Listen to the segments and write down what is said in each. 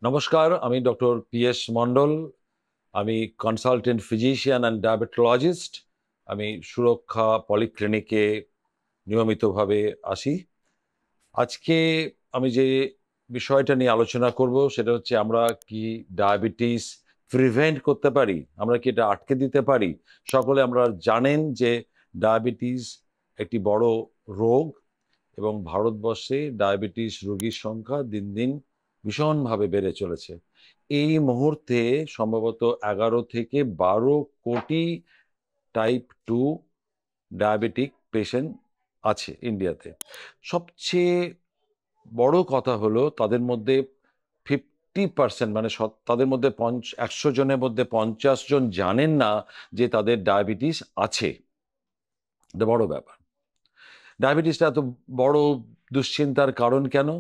নমস্কার, আমি doctor PS. Mondal. আমি কনসালটেন্ট ফিজিশিয়ান অ্যান্ড ডায়াবেটোলজিস্ট। আমি সুরক্ষা পলিক্লিনিকে নিয়মিতভাবে আসি। আজকে আমি যে বিষয়টা নিয়ে আলোচনা করব সেটা হচ্ছে আমরা কি ডায়াবেটিস প্রিভেন্ট করতে পারি, আমরা কি এটা আটকে দিতে পারি। সকলে আমরা জানেন যে ডায়াবেটিস একটি বড় রোগ এবং ভারতবর্ষে ডায়াবেটিস রোগীর সংখ্যা দিন দিন ভীষণভাবে বেড়ে চলেছে। এই মুহূর্তে সম্ভবত 11 থেকে 12 কোটি টাইপ 2 ডায়াবেটিক পেশেন্ট আছে ইন্ডিয়াতে। সবচেয়ে বড় কথা হলো তাদের মধ্যে 50% মানে তাদের মধ্যে 100 জনের মধ্যে 50 জন জানেন না যে তাদের ডায়াবেটিস আছে। এটা বড় ব্যাপার। ডায়াবেটিসটা এত বড় দুশ্চিন্তার কারণ কেন?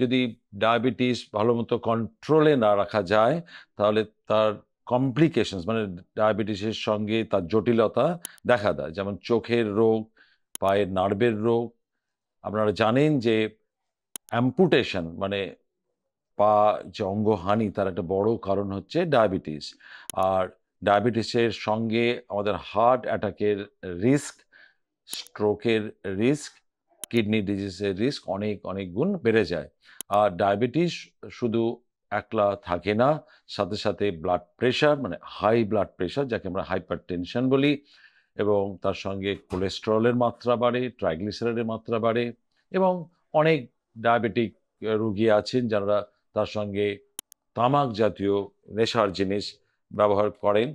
যদি ডায়াবেটিস ভালো মতো কন্ট্রোলে না রাখা যায় তাহলে তার কমপ্লিকেশনস মানে ডায়াবেটিসের সঙ্গে তার জটিলতা দেখা দেয়, যেমন চোখের রোগ, পায়ের নার্ভের রোগ। আপনারা জানেন যে অ্যাম্পুটেশন মানে পা যে অঙ্গহানি তার একটা বড় কারণ হচ্ছে ডায়াবেটিস। আর ডায়াবেটিসের সঙ্গে আমাদের হার্ট অ্যাটাকের রিস্ক, স্ট্রোকের রিস্ক, কিডনি ডিজিজের রিস্ক অনেক অনেক গুণ বেড়ে যায়। আর ডায়াবেটিস শুধু একলা থাকে না, সাথে সাথে ব্লাড প্রেশার মানে হাই ব্লাড প্রেশার যাকে আমরা হাইপার টেনশন বলি, এবং তার সঙ্গে কোলেস্টেরলের মাত্রা বাড়ে, ট্রাইগ্লিসারাইডের মাত্রা বাড়ে, এবং অনেক ডায়াবেটিক রোগী আছেন যারা তার সঙ্গে তামাক জাতীয় নেশার জিনিস ব্যবহার করেন।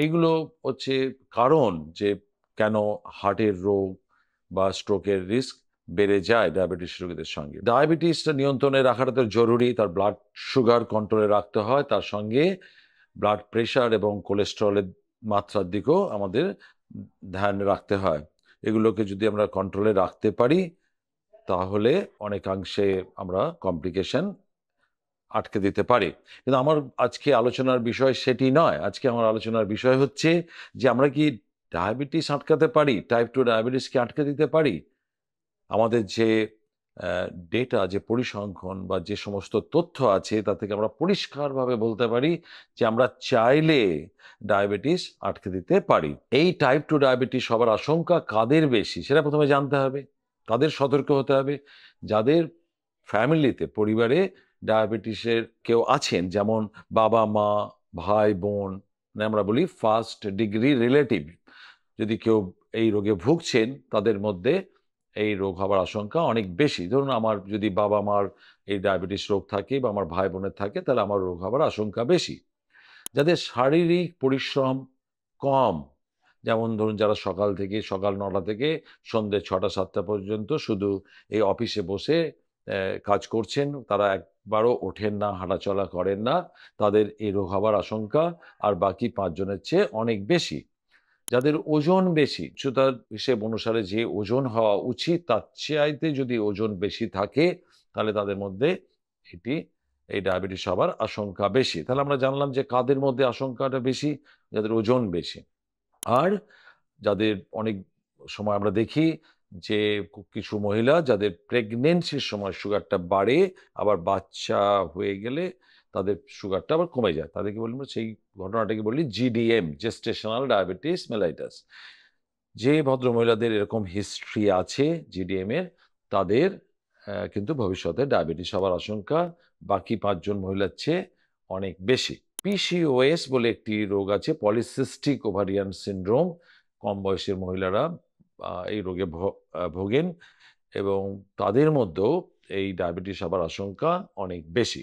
এগুলো হচ্ছে কারণ যে কেন হার্টের রোগ বা স্ট্রোকের রিস্ক বেড়ে যায় ডায়াবেটিস রোগীদের সঙ্গে। ডায়াবেটিসটা নিয়ন্ত্রণে রাখাটা তো জরুরি, তার ব্লাড সুগার কন্ট্রোলে রাখতে হয়, তার সঙ্গে ব্লাড প্রেশার এবং কোলেস্টেরলের মাত্রার দিকেও আমাদের ধ্যান রাখতে হয়। এগুলোকে যদি আমরা কন্ট্রোলে রাখতে পারি তাহলে অনেকাংশে আমরা কমপ্লিকেশন আটকে দিতে পারি। কিন্তু আমার আজকে আলোচনার বিষয় সেটি নয়। আজকে আমার আলোচনার বিষয় হচ্ছে যে আমরা কি ডায়াবেটিস আটকাতে পারি? টাইপ 2 ডায়াবেটিসকে আটকে দিতে পারি? আমাদের যে ডেটা, যে পরিসংখ্যান বা যে সমস্ত তথ্য আছে তা থেকে আমরা পরিষ্কারভাবে বলতে পারি যে আমরা চাইলে ডায়াবেটিস আটকে দিতে পারি। এই টাইপ 2 ডায়াবেটিস হবার আশঙ্কা কাদের বেশি সেটা প্রথমে জানতে হবে। তাদের সতর্ক হতে হবে যাদের ফ্যামিলিতে, পরিবারে ডায়াবেটিসের কেউ আছেন, যেমন বাবা মা, ভাই বোন, মানে আমরা বলি ফার্স্ট ডিগ্রি রিলেটিভ। যদি কেউ এই রোগে ভুগছেন তাদের মধ্যে এই রোগ হওয়ার আশঙ্কা অনেক বেশি। ধরুন আমার যদি বাবা মার এই ডায়াবেটিস রোগ থাকে বা আমার ভাই বোনের থাকে তাহলে আমার রোগ হওয়ার আশঙ্কা বেশি। যাদের শারীরিক পরিশ্রম কম, যেমন ধরুন যারা সকাল 9টা থেকে সন্ধ্যে 6টা 7টা পর্যন্ত শুধু এই অফিসে বসে কাজ করছেন, তারা একবারও ওঠেন না, হাঁটাচলা করেন না, তাদের এই রোগ হওয়ার আশঙ্কা আর বাকি 5 জনের চেয়ে অনেক বেশি। যাদের ওজন বেশি, উচ্চতার হিসেব অনুসারে যে ওজন হওয়া উচিত তার চাইতে যদি ওজন বেশি থাকে তাহলে তাদের মধ্যে এই ডায়াবেটিস হবার আশঙ্কা বেশি। তাহলে আমরা জানলাম যে কাদের মধ্যে আশঙ্কাটা বেশি, যাদের ওজন বেশি। আর যাদের অনেক সময় আমরা দেখি যে কিছু মহিলা যাদের প্রেগনেন্সির সময় সুগারটা বাড়ে, আবার বাচ্চা হয়ে গেলে তাদের সুগারটা আবার কমে যায়, তাদেরকে বলি আমরা, সেই ঘটনাটাকে বলি জিডিএম, জেস্টেশনাল ডায়াবেটিস মেলাইটাস। যে ভদ্রমহিলাদের এরকম হিস্ট্রি আছে জিডিএম এর, তাদের কিন্তু ভবিষ্যতে ডায়াবেটিস হওয়ার আশঙ্কা বাকি 5 জন মহিলার চেয়ে অনেক বেশি। পিসিওএস বলে একটি রোগ আছে, পলিসিস্টিক ওভারিয়ান সিনড্রোম। কম বয়সের মহিলারা এই রোগে ভোগেন এবং তাদের মধ্যেও এই ডায়াবেটিস হবার আশঙ্কা অনেক বেশি।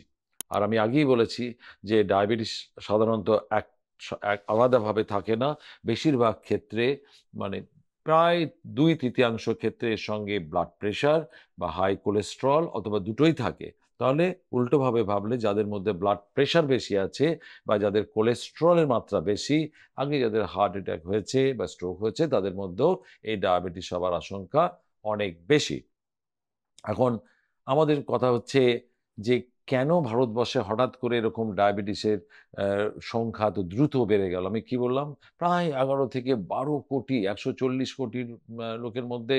আর আমি আগেই বলেছি যে ডায়াবেটিস সাধারণত এক আলাদাভাবে থাকে না। বেশিরভাগ ক্ষেত্রে মানে প্রায় 2/3 ক্ষেত্রে এর সঙ্গে ব্লাড প্রেশার বা হাই কোলেস্টেরল অথবা দুটোই থাকে। তাহলে উল্টোভাবে ভাবলে যাদের মধ্যে ব্লাড প্রেশার বেশি আছে বা যাদের কোলেস্টেরলের মাত্রা বেশি, আগে যাদের হার্ট অ্যাটাক হয়েছে বা স্ট্রোক হয়েছে তাদের মধ্যেও এই ডায়াবেটিস হবার আশঙ্কা অনেক বেশি। এখন আমাদের কথা হচ্ছে যে কেন ভারতবর্ষে হঠাৎ করে এরকম ডায়াবেটিসের সংখ্যা এত দ্রুত বেড়ে গেল? আমি কি বললাম? প্রায় 11 থেকে 12 কোটি, 140 কোটি লোকের মধ্যে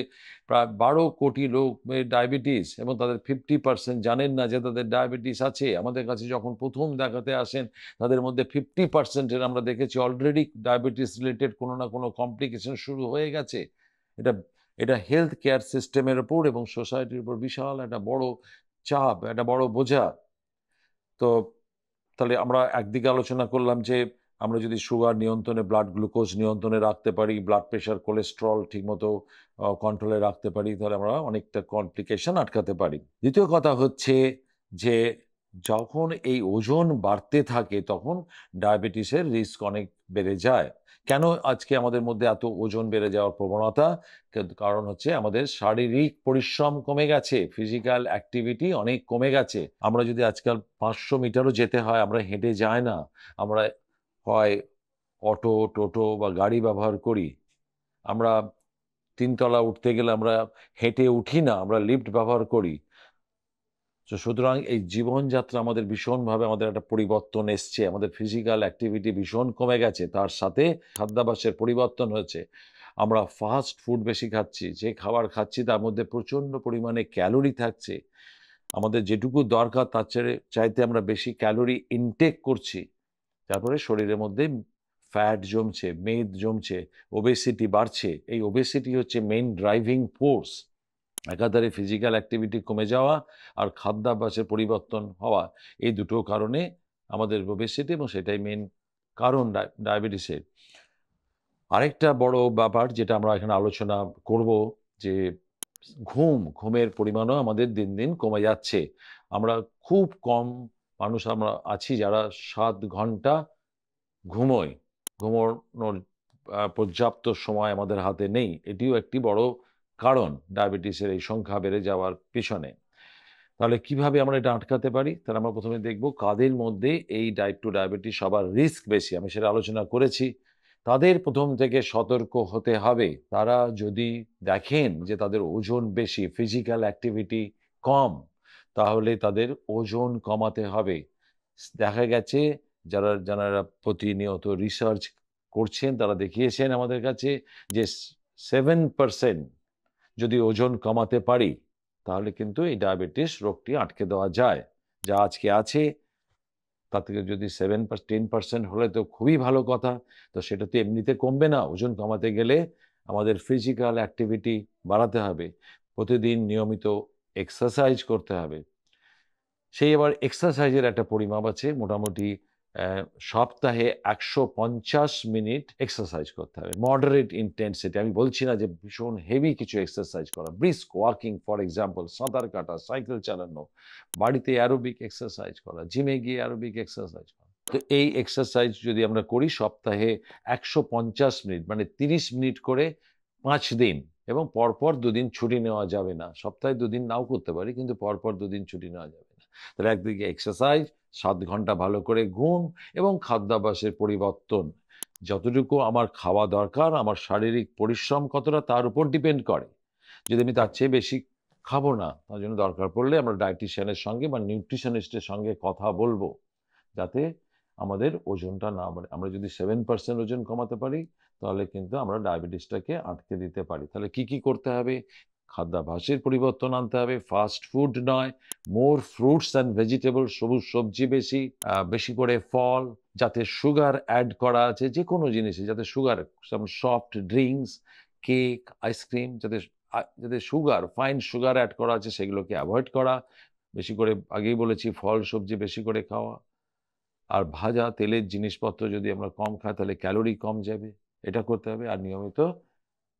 প্রায় 12 কোটি লোক ডায়াবেটিস, এবং তাদের 50% জানেন না যে তাদের ডায়াবেটিস আছে। আমাদের কাছে যখন প্রথম দেখাতে আসেন, তাদের মধ্যে 50% এর আমরা দেখেছি অলরেডি ডায়াবেটিস রিলেটেড কোনো না কোনো কমপ্লিকেশন শুরু হয়ে গেছে। এটা এটা হেলথ কেয়ার সিস্টেমের উপর এবং সোসাইটির উপর বিশাল একটা বড় চাপ, একটা বড় বোঝা। তো তাহলে আমরা একদিকে আলোচনা করলাম যে আমরা যদি সুগার নিয়ন্ত্রণে, ব্লাড গ্লুকোজ নিয়ন্ত্রণে রাখতে পারি, ব্লাড প্রেশার, কোলেস্টেরল ঠিকমতো কন্ট্রোলে রাখতে পারি, তাহলে আমরা অনেকটা কমপ্লিকেশন আটকাতে পারি। দ্বিতীয় কথা হচ্ছে যে যখন এই ওজন বাড়তে থাকে তখন ডায়াবেটিসের রিস্ক অনেক বেড়ে যায়। কেন আজকে আমাদের মধ্যে এত ওজন বেড়ে যাওয়ার প্রবণতা? কারণ হচ্ছে আমাদের শারীরিক পরিশ্রম কমে গেছে, ফিজিক্যাল অ্যাক্টিভিটি অনেক কমে গেছে। আমরা যদি আজকাল 500 মিটারও যেতে হয়, আমরা হেঁটে যাই না, আমরা হয় অটো, টোটো বা গাড়ি ব্যবহার করি। আমরা 3 তলা উঠতে গেলে আমরা হেঁটে উঠি না, আমরা লিফট ব্যবহার করি। তো সুতরাং এই জীবনযাত্রা আমাদের ভীষণভাবে, আমাদের একটা পরিবর্তন এসছে, আমাদের ফিজিক্যাল অ্যাক্টিভিটি ভীষণ কমে গেছে। তার সাথে খাদ্যাভ্যাসের পরিবর্তন হয়েছে। আমরা ফাস্ট ফুড বেশি খাচ্ছি, যে খাবার খাচ্ছি তার মধ্যে প্রচণ্ড পরিমাণে ক্যালোরি থাকছে। আমাদের যেটুকু দরকার তার চাইতে আমরা বেশি ক্যালোরি ইনটেক করছি। তারপরে শরীরের মধ্যে ফ্যাট জমছে, মেদ জমছে, ওবেসিটি বাড়ছে। এই ওবেসিটি হচ্ছে মেইন ড্রাইভিং ফোর্স। একাধারে ফিজিক্যাল অ্যাক্টিভিটি কমে যাওয়া আর খাদ্যাভ্যাসের পরিবর্তন হওয়া, এই দুটো কারণে আমাদের ওবেসিটি, এবং সেটাই মেইন কারণ ডায়াবেটিসের। আরেকটা বড় ব্যাপার যেটা আমরা এখানে আলোচনা করব, যে ঘুমের পরিমাণও আমাদের দিন দিন কমে যাচ্ছে। আমরা খুব কম মানুষ আমরা আছি যারা 7 ঘন্টা ঘুমোই। ঘুমানোর পর্যাপ্ত সময় আমাদের হাতে নেই। এটিও একটি বড় কারণ ডায়াবেটিসের এই সংখ্যা বেড়ে যাওয়ার পিছনে। তাহলে কিভাবে আমরা এটা আটকাতে পারি? তাহলে আমরা প্রথমে দেখব কাদের মধ্যে এই টাইপ 2 ডায়াবেটিস সবার রিস্ক বেশি। আমি সেটা আলোচনা করেছি। তাদের প্রথম থেকে সতর্ক হতে হবে। তারা যদি দেখেন যে তাদের ওজন বেশি, ফিজিক্যাল অ্যাক্টিভিটি কম, তাহলে তাদের ওজন কমাতে হবে। দেখা গেছে যারা প্রতিনিয়ত রিসার্চ করছেন তারা দেখিয়েছেন আমাদের কাছে যে 7% যদি ওজন কমাতে পারি তাহলে কিন্তু এই ডায়াবেটিস রোগটি আটকে দেওয়া যায়। যা আজকে আছে তার থেকে যদি 10% হলে তো খুবই ভালো কথা। তো সেটা তো এমনিতে কমবে না। ওজন কমাতে গেলে আমাদের ফিজিক্যাল অ্যাক্টিভিটি বাড়াতে হবে, প্রতিদিন নিয়মিত এক্সারসাইজ করতে হবে। সেই আবার এক্সারসাইজের একটা পরিমাপ আছে। মোটামুটি সপ্তাহে ১৫০ মিনিট এক্সারসাইজ করতে হবে। মডারেট ইনটেনসিটি, আমি বলছি না যে ভীষণ হেভি কিছু এক্সারসাইজ করা। ব্রিস্ক ওয়াকিং ফর এক্সাম্পল, সাঁতার কাটা, সাইকেল চালানো, বাড়িতে অ্যারোবিক এক্সারসাইজ করা, জিমে গিয়ে অ্যারোবিক এক্সারসাইজ করা। তো এই এক্সারসাইজ যদি আমরা করি সপ্তাহে ১৫০ মিনিট, মানে ৩০ মিনিট করে ৫ দিন, এবং পরপর ২ দিন ছুটি নেওয়া যাবে না। সপ্তাহে ২ দিন নাও করতে পারি, কিন্তু পরপর ২ দিন ছুটি নেওয়া যাবে না। তাহলে একদিকে এক্সারসাইজ, 7 ঘন্টা ভালো করে ঘুম, এবং খাদ্যাভ্যাসের পরিবর্তন। যতটুকু আমার খাওয়া দরকার, আমার শারীরিক পরিশ্রম কতটা তার উপর ডিপেন্ড করে। যদি আমি তার চেয়ে বেশি খাবো না, তার জন্য দরকার পড়লে আমরা ডায়েটিশিয়ানের সঙ্গে বা নিউট্রিশনিস্টের সঙ্গে কথা বলবো, যাতে আমাদের ওজনটা না বাড়ে। আমরা যদি 7% ওজন কমাতে পারি তাহলে কিন্তু আমরা ডায়াবেটিসটাকে আটকে দিতে পারি। তাহলে কি করতে হবে? খাদ্যাভ্যাসের পরিবর্তন আনতে হবে, ফাস্ট ফুড নয়, মোর ফ্রুটস অ্যান্ড ভেজিটেবল, সবুজ সবজি বেশি, বেশি করে ফল, যাতে সুগার অ্যাড করা আছে যে কোনো জিনিসে, যাতে সুগার, যেমন সফট ড্রিঙ্কস, কেক, আইসক্রিম, যাতে সুগার, ফাইন সুগার অ্যাড করা আছে সেগুলোকে অ্যাভয়েড করা। বেশি করে, আগেই বলেছি, ফল সবজি বেশি করে খাওয়া। আর ভাজা তেলের জিনিসপত্র যদি আমরা কম খাই তাহলে ক্যালোরি কম যাবে, এটা করতে হবে। আর নিয়মিত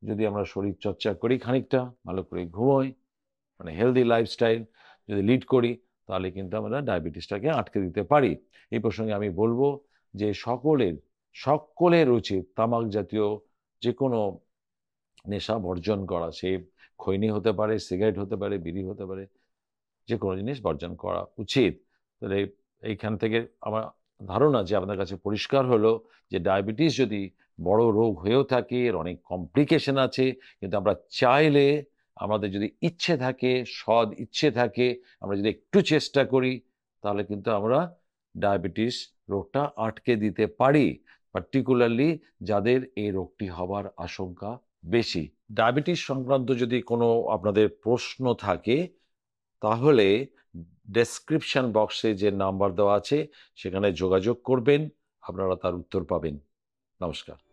যদি আমরা শরীরচর্চা করি, খানিকটা ভালো করে ঘুমোই, মানে হেলদি লাইফস্টাইল যদি লিড করি, তাহলে কিন্তু আমরা ডায়াবেটিসটাকে আটকে দিতে পারি। এই প্রসঙ্গে আমি বলবো যে সকলের উচিত তামাক জাতীয় যে কোনো নেশা বর্জন করা। সে খৈনি হতে পারে, সিগারেট হতে পারে, বিড়ি হতে পারে, যে কোনো জিনিস বর্জন করা উচিত। তাহলে এইখান থেকে আমার ধারণা যে আপনার কাছে পরিষ্কার হলো যে ডায়াবেটিস যদি বড় রোগ হয়েও থাকে, এর অনেক কমপ্লিকেশন আছে, কিন্তু আমরা চাইলে, আমাদের যদি ইচ্ছে থাকে, সৎ ইচ্ছে থাকে, আমরা যদি একটু চেষ্টা করি, তাহলে কিন্তু আমরা ডায়াবেটিস রোগটা আটকে দিতে পারি, পার্টিকুলারলি যাদের এই রোগটি হবার আশঙ্কা বেশি। ডায়াবেটিস সংক্রান্ত যদি কোনো আপনাদের প্রশ্ন থাকে, তাহলে ডেসক্রিপশন বক্সে যে নাম্বার দেওয়া আছে সেখানে যোগাযোগ করবেন, আপনারা তার উত্তর পাবেন। নমস্কার।